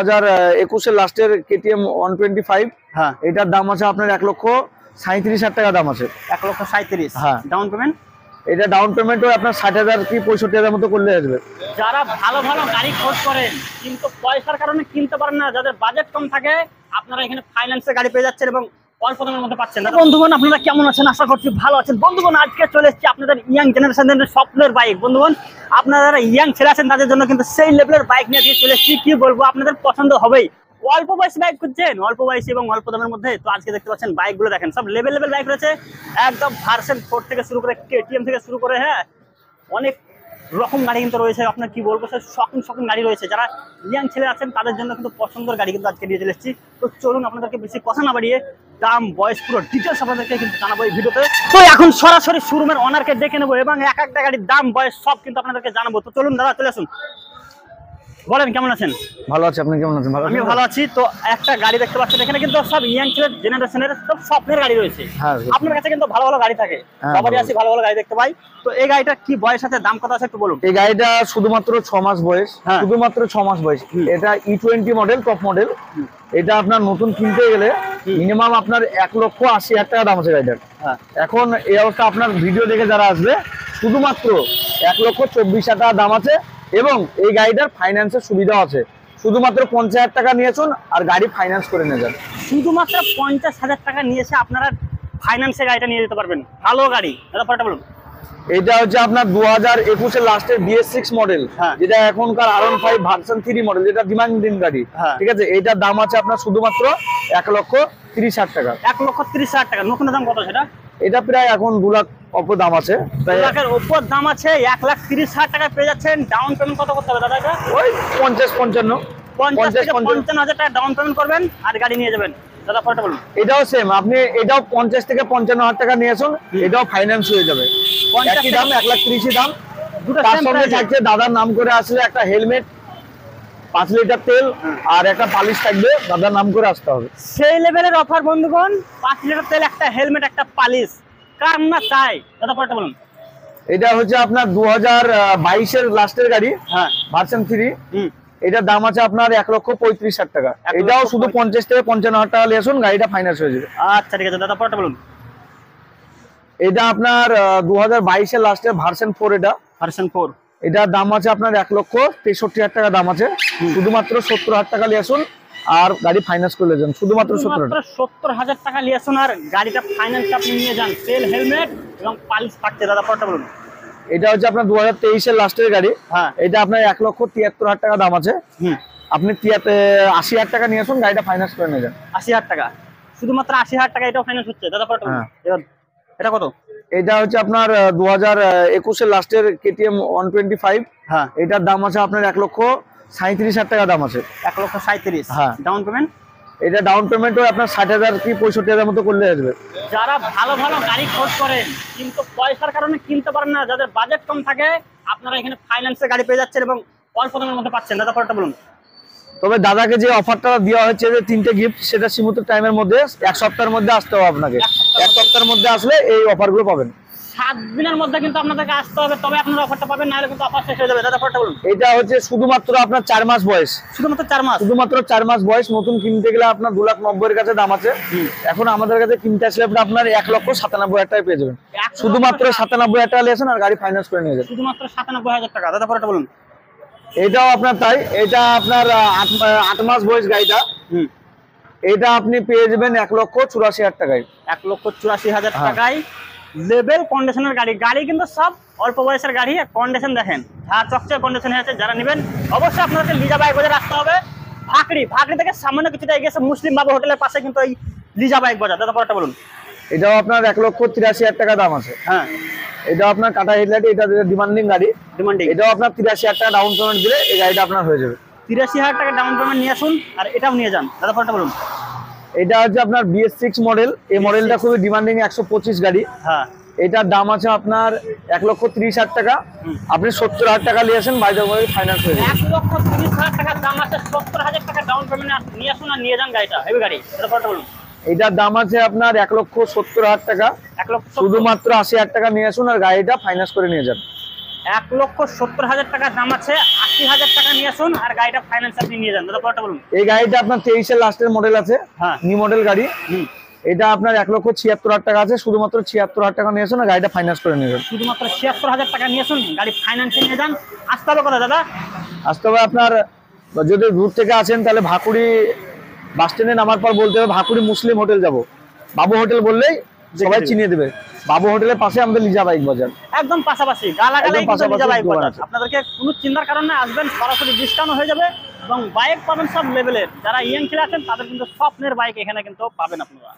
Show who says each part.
Speaker 1: 2021 লাস্টের KTM 125।
Speaker 2: হ্যাঁ,
Speaker 1: এটার দাম আছে আপনার 1,37,000 টাকা দাম আছে।
Speaker 2: 1,37,000।
Speaker 1: হ্যাঁ,
Speaker 2: ডাউন পেমেন্ট?
Speaker 1: এটা ডাউন পেমেন্টও আপনার 60,000 কি 65,000 মতো করলে আসবে।
Speaker 2: যারা ভালো ভালো গাড়ি খোঁজ করেন কিন্তু পয়সার কারণে কিনতে পারেন না, যাদের বাজেট কম থাকে, আপনারা এখানে ফাইন্যান্সে গাড়ি পেয়ে যাচ্ছেন এবং অল্প দামের মধ্যে পাচ্ছেন। বন্ধুগণ, আপনারা কেমন আছেন? আশা করছি ভালো আছেন। বন্ধুগণ, আজকে চলে এসেছি আপনাদের ইয়াং জেনারেশনের স্বপ্নের বাইক। বন্ধুগণ, আপনারা যারা ইয়াং ছেলে আছেন তাদের জন্য কিন্তু সেই লেভেলের বাইক নিয়ে আজকে চলে এসেছি। কি বলবো, আপনাদের পছন্দ হবেই। অল্প বয়সী বাইক খুঁজছেন, অল্প বয়সী এবং অল্প দামের মধ্যে, তো আজকে দেখতে পাচ্ছেন বাইকগুলো দেখেন, সব লেভেল বাইক রয়েছে। একদম ভার্সন 4 থেকে শুরু করে KTM থেকে শুরু করে, হ্যাঁ, অনেক রকম গাড়ি কিন্তু রয়েছে। আপনার কি বলবো, শখিন গাড়ি রয়েছে। যারা ইয়াং ছেলে আছেন তাদের জন্য কিন্তু পছন্দের গাড়ি কিন্তু আজকে নিয়ে চলে এসেছি। তো চলুন, আপনাদেরকে বেশি কথা না বাড়িয়ে দাম, বয়স, পুরো ডিটেলস আপনাদেরকে কিন্তু জানাবো এই ভিডিওতে। তো এখন সরাসরি শোরুমের ওনারকে ডেকে নেবো এবং এক একটা গাড়ির দাম, বয়স সব কিন্তু আপনাদেরকে জানাবো। তো চলুন দাদা, চলে আসুন। বলেন, কেমন আছেন?
Speaker 1: ভালো আছে, আপনি কেমন আছেন?
Speaker 2: আমি ভালো আছি। তো একটা গাড়ি দেখতে পাচ্ছেন এখানে, কিন্তু সব ইয়াং ছেলের জেনারেশনের সব স্বপ্নের গাড়ি রয়েছে। আপনার কাছে কিন্তু ভালো ভালো গাড়ি থাকে, সবারই আছে, ভালো ভালো গাড়ি দেখতে পাই। তো এই গাড়িটা কি বয়স আছে, দাম কত আছে একটু বলুন।
Speaker 1: এই গাড়িটা শুধুমাত্র 6 মাস বয়স, শুধুমাত্র 6 মাস বয়স। এটা E20 মডেল, টপ মডেল। এটা আপনার নতুন কিনতে গেলে মিনিমাম আপনার 1,80,000 টাকা দাম আছে গাড়িটার। এখন এই অবস্থা আপনার ভিডিও দেখে যারা আসবে, শুধুমাত্র 1,24,000 টাকা দাম আছে এবং এই গাড়িটার ফাইন্যান্সের সুবিধা আছে। শুধুমাত্র 50,000 টাকা নিয়েছুন আর গাড়ি ফাইন্যান্স করে নিয়ে যান।
Speaker 2: শুধুমাত্র 50,000 টাকা নিয়েছে, আপনারা ফাইন্যান্সে গাড়িটা নিয়ে যেতে পারবেন। ভালো গাড়ি, দাদা পরেটা বলুন।
Speaker 1: এটা হচ্ছে আপনার 2021 এর লাস্টের BS6 মডেল, যেটা এখনকার R15 ভার্সন 3 মডেল, যেটা ডিমান্ডিং গাড়ি। ঠিক আছে, এইটার দাম আছে আপনার শুধুমাত্র 1,30,000 টাকা।
Speaker 2: 1,30,000 টাকা। নতুন দাম কত সেটা?
Speaker 1: এটা প্রায় এখন 2 লাখ উপর দাম আছে।
Speaker 2: 2 লাখের উপর দাম আছে, 1,30,000 টাকা পেয়ে যাচ্ছেন। ডাউন পেমেন্ট কত করতে হবে দাদা? এটা
Speaker 1: ওই 50-55
Speaker 2: 50,000 টাকা ডাউন পেমেন্ট করবেন আর গাড়ি নিয়ে যাবেন। দাদা পরেটা বলুন।
Speaker 1: এটাও সেম, আপনি এটাও 50 থেকে 55,000 টাকা নিয়েছেন, এটাও ফাইন্যান্স হয়ে যাবে। একই দাম, 1,30,000 দাম। তার সঙ্গে থাকছে দাদার নাম করে আসলে একটা হেলমেট, 5 লিটার তেল আর একটা পালিশ থাকবে, দাদার নাম করে আসতে হবে।
Speaker 2: সেই লেভেলের অফার বন্ধুগণ, 5 লিটার তেল, একটা হেলমেট, একটা পালিশ, কার না চাই। দাদা পরেটা বলুন।
Speaker 1: এটা হচ্ছে আপনার 2022 এর লাস্টের গাড়ি, ভার্সন 3। এটার দাম আছে আপনার 1,35,000 টাকা। এটাও শুধু 50 থেকে 55,000 টাকা নিয়ে আসুন, গাড়িটা ফাইন্যান্স হয়ে যাবে।
Speaker 2: আচ্ছা, ঠিক আছে। দাদা পরেটা বলুন।
Speaker 1: এটা আপনার 2022 এর লাস্টের ভার্সন 4। এটা
Speaker 2: ভার্সন 4।
Speaker 1: এটার দাম আছে আপনার 1,63,000 টাকা দাম আছে। শুধুমাত্র 70,000 টাকা নিয়ে আসুন আর গাড়ি ফাইন্যান্স করে যান। শুধুমাত্র
Speaker 2: 70,000 টাকা নিয়ে আসুন আর গাড়িটা ফাইন্যান্স আপনি নিয়ে যান। তেল, হেলমেট এবং পালিশ থাকছে। দাদা পরেটা বলুন।
Speaker 1: এটা হচ্ছে আপনার 2023 এর লাস্টের গাড়ি। এটা আপনার 1,73,000 টাকা দাম আছে। আপনি 80,000 টাকা নিয়ে আসুন, গাড়িটা ফাইন্যান্স করে নিয়ে যান।
Speaker 2: 80,000 টাকা, শুধুমাত্র 80,000 টাকা এটাও ফাইন্যান্স হচ্ছে। দাদা পরেটা বলুন। এটা কত?
Speaker 1: এটা হচ্ছে আপনার 2021 এর লাস্টের KTM 125। এটার দাম আছে আপনার 1,37,000 টাকা দাম আছে।
Speaker 2: 1,37,000। Down payment?
Speaker 1: এটা ডাউন পেমেন্টও আপনার 60,000 কি 65,000 মতো করলে আসবে।
Speaker 2: যারা ভালো ভালো গাড়ি খোঁজ করেন কিন্তু পয়সার কারণে কিনতে পারেন না, যাদের বাজেট কম থাকে, আপনারা এখানে ফাইন্যান্সে গাড়ি পেয়ে যাচ্ছেন এবং অল্প দামের মধ্যে পাচ্ছেন। দাদা পরেটা বলুন।
Speaker 1: তবে দাদাকে যে অফারটা দেওয়া হচ্ছে, যে 3টে গিফট, সেটা সীমিত টাইমের মধ্যে, 1 সপ্তাহের মধ্যে আসতে হবে আপনাকে। 1 সপ্তাহের মধ্যে আসলে এই অফারগুলো পাবেন।
Speaker 2: 7 দিনের মধ্যে কিন্তু আপনাদেরকে আসতে হবে, তবে আপনারা অফারটা পাবেন, না হলে কিন্তু অফার শেষ হয়ে যাবে। দাদা পরেটা বলুন।
Speaker 1: এটা হচ্ছে শুধুমাত্র আপনার 4 মাস বয়স,
Speaker 2: শুধুমাত্র 4 মাস,
Speaker 1: শুধুমাত্র 4 মাস বয়স। নতুন কিনতে গেলে আপনার 2,90,000 এর কাছে দাম আছে। এখন আমাদের কাছে কিনতে আসলে আপনার 1,97,000 টাকায় পেয়ে যাবেন। শুধুমাত্র 97,000 টাকা নিয়েছেন আর গাড়ি ফাইন্যান্স করে নিয়ে যাবেন।
Speaker 2: শুধুমাত্র 97,000 টাকা। দাদা পরেটা বলুন।
Speaker 1: এটাও আপনার তাই, এটা আপনার 8 মাস বয়স গাড়িটা। এটা আপনি পেয়ে যাবেন 1,84,000 টাকায়।
Speaker 2: 1,84,000 টাকায় লেভেল কন্ডিশনের গাড়ি। গাড়ি কিন্তু সব অল্প বয়সের গাড়ি, কন্ডিশন দেখেন, চকচকে কন্ডিশন আছে। যারা নেবেন অবশ্যই আপনাদের লিজা বাইক বাজার আসতে হবে। ভাকড়ি থেকে সামান্য কিছুটা এগিয়ে মুসলিম বাবু হোটেলের পাশে কিন্তু এই লিজা বাইক বাজার। দাদা পরেটা বলুন।
Speaker 1: এটাও আপনার 1,83,000 টাকা দাম আছে। এটাও আপনার কাটা হেডলাইট, এটা ডিমান্ডিং গাড়ি। এটাও আপনার 83,000 টাকা ডাউন পেমেন্ট দিলে এই গাড়িটা আপনার হয়ে যাবে।
Speaker 2: 83,000 টাকা ডাউন পেমেন্ট নিয়ে আসুন আর এটাও নিয়ে যান। দাদা পরেটা বলুন।
Speaker 1: এটা হচ্ছে আপনার BS6 মডেল। এই মডেলটা খুবই ডিমান্ডিং, 125 গাড়ি। এটার দাম আছে আপনার 1,30,000 টাকা। আপনি 70,000 টাকা নিয়ে আসেন, বাইরে ফাইন্যান্স হয়ে যাবে।
Speaker 2: 1,30,000 টাকা দাম আছে, 70,000 টাকা ডাউন পেমেন্ট নিয়ে আসুন আর নিয়ে যান গাড়িটা, হেভি গাড়ি। দাদা পরেটা বলুন।
Speaker 1: এটার দাম আছে আপনার 1,70,000 টাকা। শুধুমাত্র 80,000 টাকা নিয়ে আসুন আর গাড়িটা ফাইন্যান্স করে নিয়ে যান।
Speaker 2: 1,70,000 টাকা দাম আছে, 80,000 টাকা নিয়ে আসুন আর গাড়িটা ফাইন্যান্স আপনি নিয়ে যান। দাদা পরেরটা বলুন।
Speaker 1: এই গাড়িটা আপনার 23-এর লাস্টের মডেল আছে,
Speaker 2: হ্যাঁ।
Speaker 1: নিউ মডেল গাড়ি।
Speaker 2: হুম।
Speaker 1: এটা আপনার 1,76,000 টাকা আছে, শুধুমাত্র 76,000 টাকা নিয়ে আসুন আর গাড়িটা ফাইন্যান্স করে নিয়ে যান।
Speaker 2: শুধুমাত্র 76,000 টাকা নিয়ে আসুন, গাড়ি ফাইন্যান্সে নিয়ে যান। আসতে হবে কোথায় দাদা?
Speaker 1: আসতে হবে আপনার, যদি দূর থেকে আসেন তাহলে ভাকুড়ি বাস স্ট্যান্ডে নামার পর বলতে হবে ভাকুড়ি মুসলিম হোটেল যাব, বাবু হোটেল বললেই সবাই চিনিয়ে দেবে। বাবু হোটেলের পাশে আমাদের লিজা বাইক বাজার,
Speaker 2: একদম পাশাপাশি, গালাগালাই
Speaker 1: একদম পাশাপাশি
Speaker 2: লিজা বাইক
Speaker 1: দোকান
Speaker 2: বাজার।
Speaker 1: আছে।
Speaker 2: আপনাদেরকে কোনো চিন্তার কারণ না, আসবেন সরাসরি ডিসকাউন্ট হয়ে যাবে এবং বাইক পাবেন সব লেভেলের। যারা ইয়াং ছেলে আছেন তাদের কিন্তু স্বপ্নের বাইক এখানে কিন্তু পাবেন আপনারা।